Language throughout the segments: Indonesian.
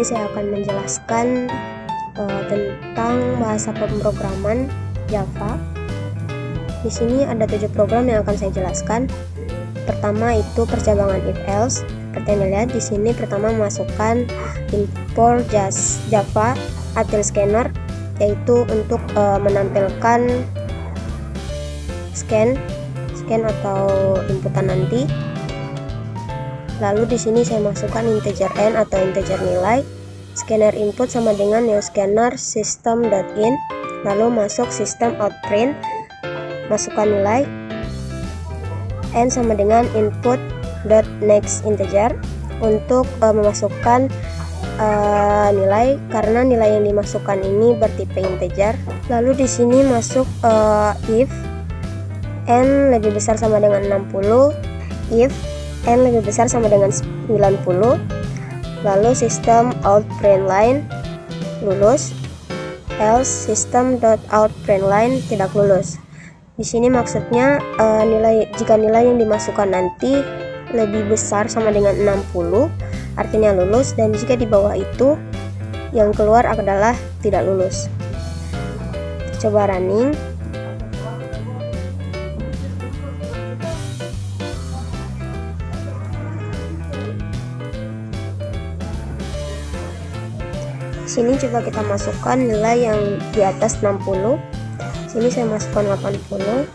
saya akan menjelaskan tentang bahasa pemrograman Java. Di sini ada 7 program yang akan saya jelaskan. Pertama itu percabangan if else. Seperti yang dilihat di sini, pertama masukkan import Java util scanner, yaitu untuk menampilkan scan atau inputan nanti. Lalu di sini saya masukkan integer n atau integer nilai. Scanner input sama dengan new scanner system.in. Lalu masuk system out print, masukkan nilai n sama dengan input next integer untuk memasukkan nilai, karena nilai yang dimasukkan ini bertipe integer. Lalu di sini masuk if n lebih besar sama dengan 60, if n lebih besar sama dengan 90. Lalu system out print line lulus, else system.out print line tidak lulus. Di sini maksudnya jika nilai yang dimasukkan nanti lebih besar sama dengan 60, artinya lulus, dan jika di bawah itu yang keluar adalah tidak lulus. Coba running. Sini coba kita masukkan nilai yang di atas 60. Sini saya masukkan 80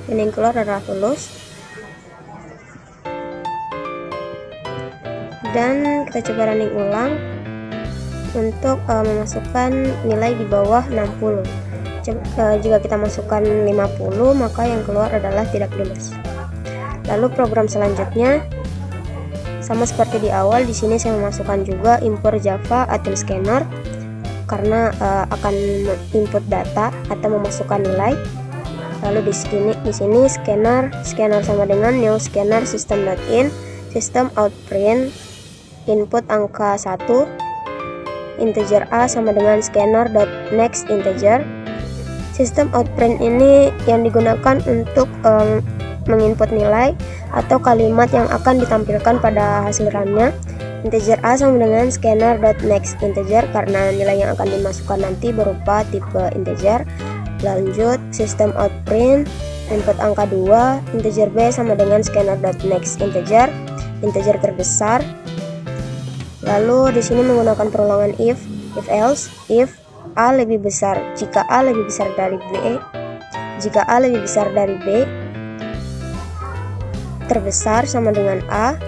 dan yang keluar adalah lulus. Dan kita coba running ulang untuk memasukkan nilai di bawah 60. Jika kita masukkan 50, maka yang keluar adalah tidak lulus. Lalu program selanjutnya sama seperti di awal. Di sini saya memasukkan juga import Java util scanner, karena akan input data atau memasukkan nilai. Lalu di sini scanner sama dengan new scanner system.in, system out print, input angka 1, integer a sama dengan scanner.next integer. System out print ini yang digunakan untuk menginput nilai atau kalimat yang akan ditampilkan pada hasil runnya. Integer a sama dengan scanner.next integer, karena nilai yang akan dimasukkan nanti berupa tipe integer. Lanjut system out print, input angka 2, integer b sama dengan scanner.next integer, integer terbesar. Lalu di sini menggunakan perulangan if else, if a lebih besar, jika a lebih besar dari b, jika a lebih besar dari b, terbesar sama dengan a,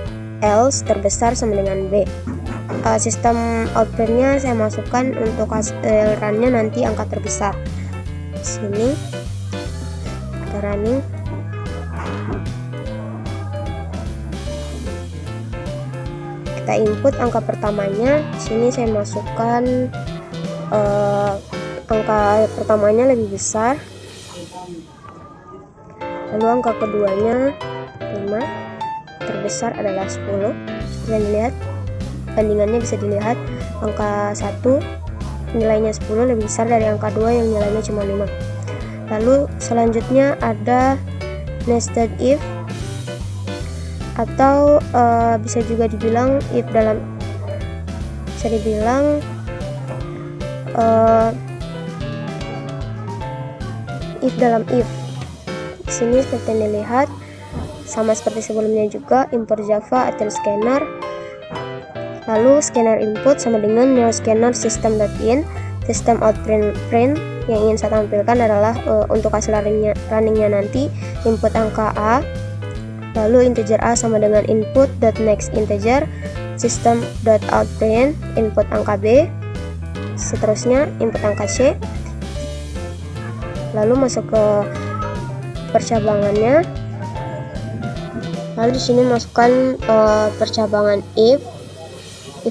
else terbesar sama dengan b. Sistem outputnya saya masukkan untuk hasil runnya nanti angka terbesar. Sini kita running. Kita input angka pertamanya. Di sini saya masukkan angka pertamanya lebih besar. Lalu angka keduanya 5, terbesar adalah 10. Seperti yang dilihat, bandingannya bisa dilihat, angka 1 nilainya 10 lebih besar dari angka 2 yang nilainya cuma 5. Lalu selanjutnya ada nested if, atau bisa juga dibilang if dalam if. Di sini seperti yang dilihat, sama seperti sebelumnya juga, import Java util scanner, lalu scanner input sama dengan new scanner system.in, system out print. Yang ingin saya tampilkan adalah untuk hasil runningnya nanti input angka a, lalu integer a sama dengan input.next integer, system.out print, input angka b, seterusnya input angka c. Lalu masuk ke percabangannya. Lalu di sini masukkan percabangan if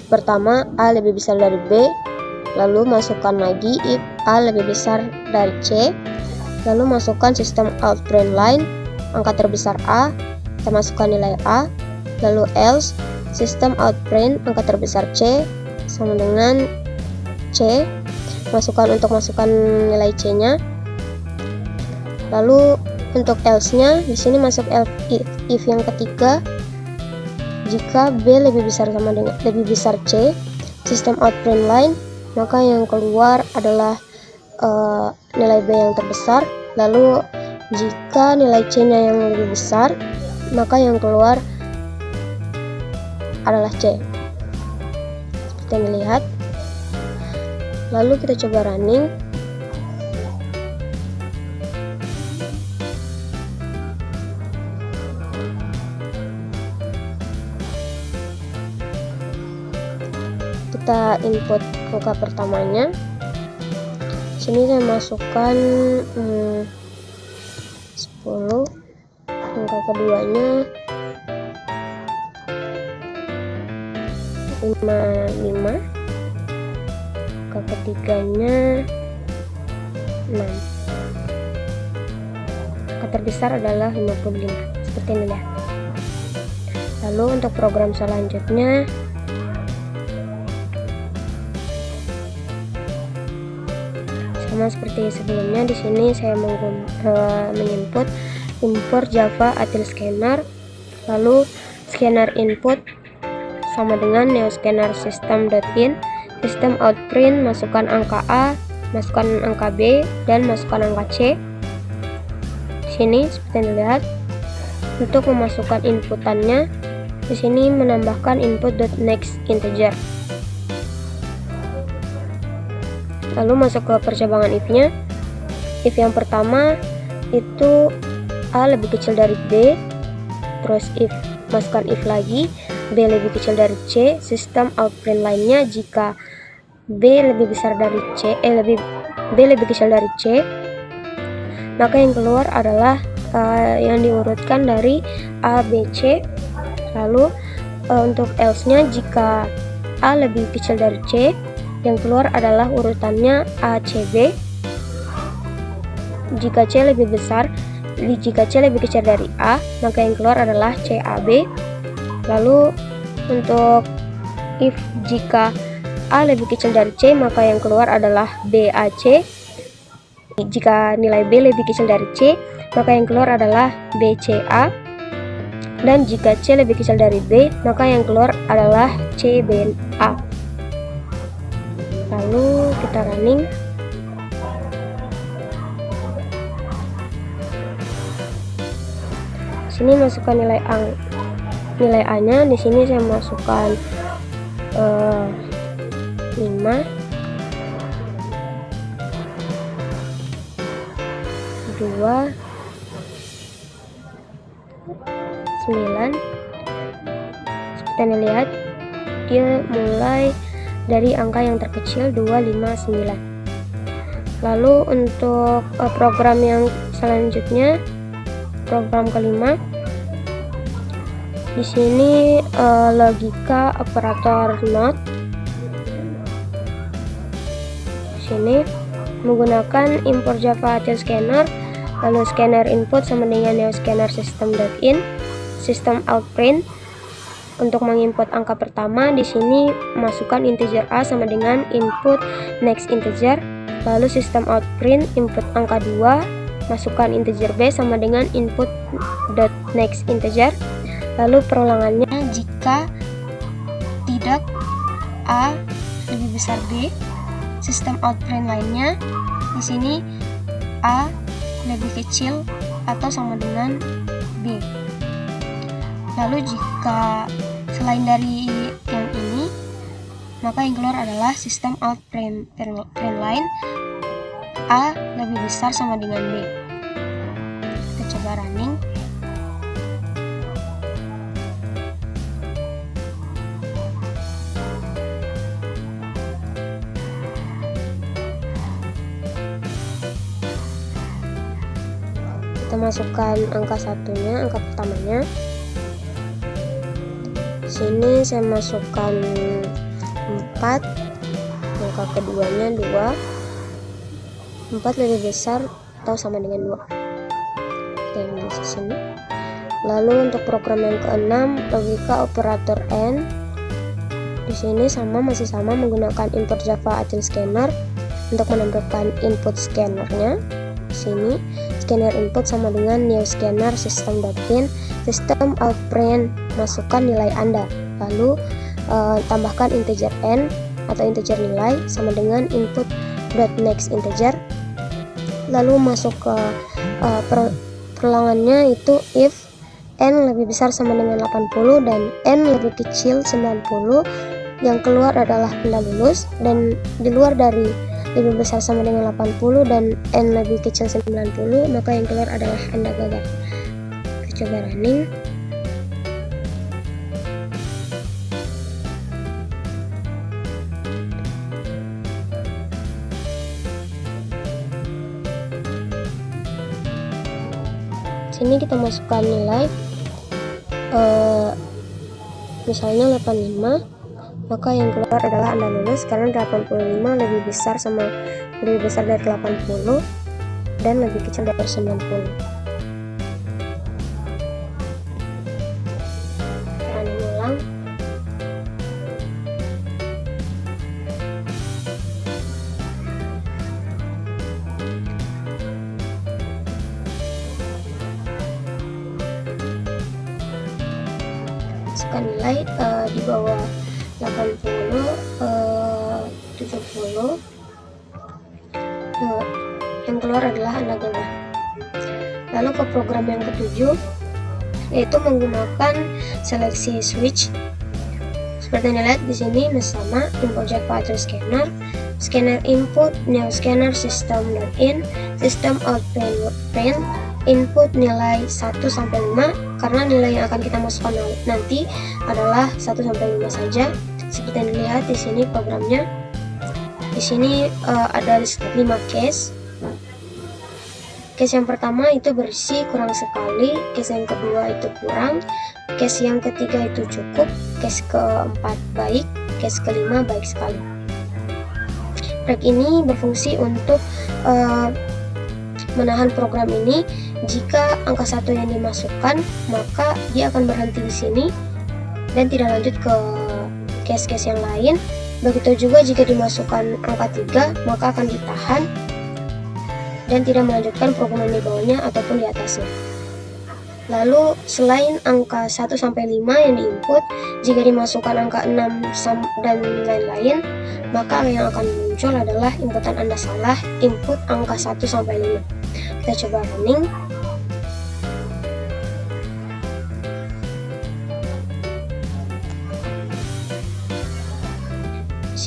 pertama a lebih besar dari b, lalu masukkan lagi if a lebih besar dari c, lalu masukkan system out print line, angka terbesar a, kita masukkan nilai a, lalu else system out print, angka terbesar c sama dengan c, masukkan nilai c nya. Lalu untuk else-nya di sini masuk if yang ketiga, jika b lebih besar c, sistem out print line, maka yang keluar adalah nilai B yang terbesar. Lalu jika nilai C-nya yang lebih besar, maka yang keluar adalah C, seperti yang dilihat. Lalu kita coba running. Kita input angka pertamanya. Sini saya masukkan 10. Angka keduanya 55. Angka ketiganya 6. Angka terbesar adalah 55, seperti ini ya. Lalu untuk program selanjutnya sama seperti sebelumnya. Di sini saya menginput import Java Util Scanner, lalu scanner input sama dengan neoscanner system.in, system out print, masukkan angka A, masukkan angka B, dan masukkan angka C. Di sini seperti yang dilihat. Untuk memasukkan inputannya, di sini menambahkan input.next integer. Lalu masuk ke percabangan if-nya. If yang pertama itu A lebih kecil dari B, terus if masukkan if lagi, B lebih kecil dari C, sistem out print line-nya jika B lebih besar dari C, B lebih kecil dari C, maka yang keluar adalah yang diurutkan dari A, B, C. Lalu untuk else-nya jika A lebih kecil dari C, yang keluar adalah urutannya A, C, B. Jika C lebih kecil dari A, maka yang keluar adalah C, A, B. Lalu untuk if jika A lebih kecil dari C, maka yang keluar adalah B, A, C. Jika nilai B lebih kecil dari C, maka yang keluar adalah B, C, A. Dan jika C lebih kecil dari B, maka yang keluar adalah C, B, A. Lalu kita running. Sini masukkan nilai A-nya. Di sini saya masukkan 5, 2, 9. Seperti yang dilihat, dia mulai dari angka yang terkecil 2, 5, 9. Lalu untuk program yang selanjutnya, program kelima, di sini logika operator not. Di sini menggunakan import Java Util Scanner, lalu scanner input sama dengan neoscanner system.in, system out print. Untuk menginput angka pertama, di sini masukkan integer A sama dengan input next integer, lalu system out print input angka 2, masukkan integer B sama dengan input next integer. Lalu perulangannya jika tidak A lebih besar B, system out print lainnya di sini A lebih kecil atau sama dengan B. Lalu jika selain dari yang ini, maka yang keluar adalah sistem out print line A lebih besar sama dengan B. Kita coba running. Kita masukkan angka satunya, angka pertamanya. Sini saya masukkan 4, angka keduanya 2. 4 lebih besar atau sama dengan 2. Kita ambil di sini. Lalu untuk program yang keenam, logika operator AND. Di sini masih sama menggunakan import Java Util Scanner untuk menambahkan input scannernya. Di sini scanner input sama dengan neoscanner system.in, system out print, masukkan nilai Anda, lalu tambahkan integer n, atau integer nilai sama dengan input dot next integer. Lalu masuk ke perlangannya itu if n lebih besar sama dengan 80 dan n lebih kecil 90, yang keluar adalah Anda lulus, dan di luar dari lebih besar sama dengan 80 dan n lebih kecil 90, maka yang keluar adalah Anda gagal. Kita coba running. Sini kita masukkan nilai misalnya 85, maka yang keluar adalah Anda lulus karena 85 lebih besar dari 80 dan lebih kecil dari 90. Running ulang. Masukkan nilai di bawah 80, 70, yang keluar adalah Anda gagal. Lalu ke program yang ketujuh, yaitu menggunakan seleksi switch. Seperti yang dilihat di sini sama, import Java scanner, scanner input, new scanner system.in, system out print, input nilai 1 sampai 5, karena nilai yang akan kita masukkan nanti adalah 1 sampai 5 saja. Seperti yang dilihat di sini programnya. Di sini ada 5 case. Case yang pertama itu bersih kurang sekali, case yang kedua itu kurang, case yang ketiga itu cukup, case keempat baik, case kelima baik sekali. Break ini berfungsi untuk menahan program ini. Jika angka 1 yang dimasukkan, maka dia akan berhenti di sini dan tidak lanjut ke case-case yang lain. Begitu juga jika dimasukkan angka 3, maka akan ditahan dan tidak melanjutkan program di bawahnya ataupun di atasnya. Lalu selain angka 1 sampai 5 yang diinput, jika dimasukkan angka 6 dan lain-lain, maka yang akan muncul adalah inputan Anda salah, input angka 1 sampai 5. Kita coba running.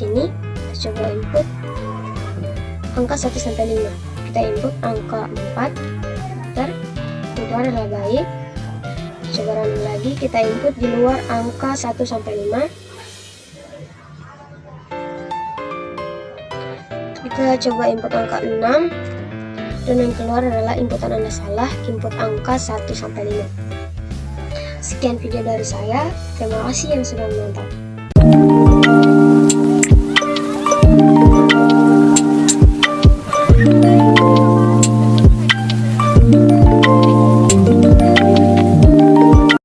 Sini kita coba input angka 1 sampai 5. Kita input angka 4. Itu adalah baik. Coba running lagi, kita input di luar angka 1 sampai 5. Kita coba input angka 6 dan yang keluar adalah inputan Anda salah, input angka 1 sampai 5. Sekian video dari saya. Terima kasih yang sudah menonton.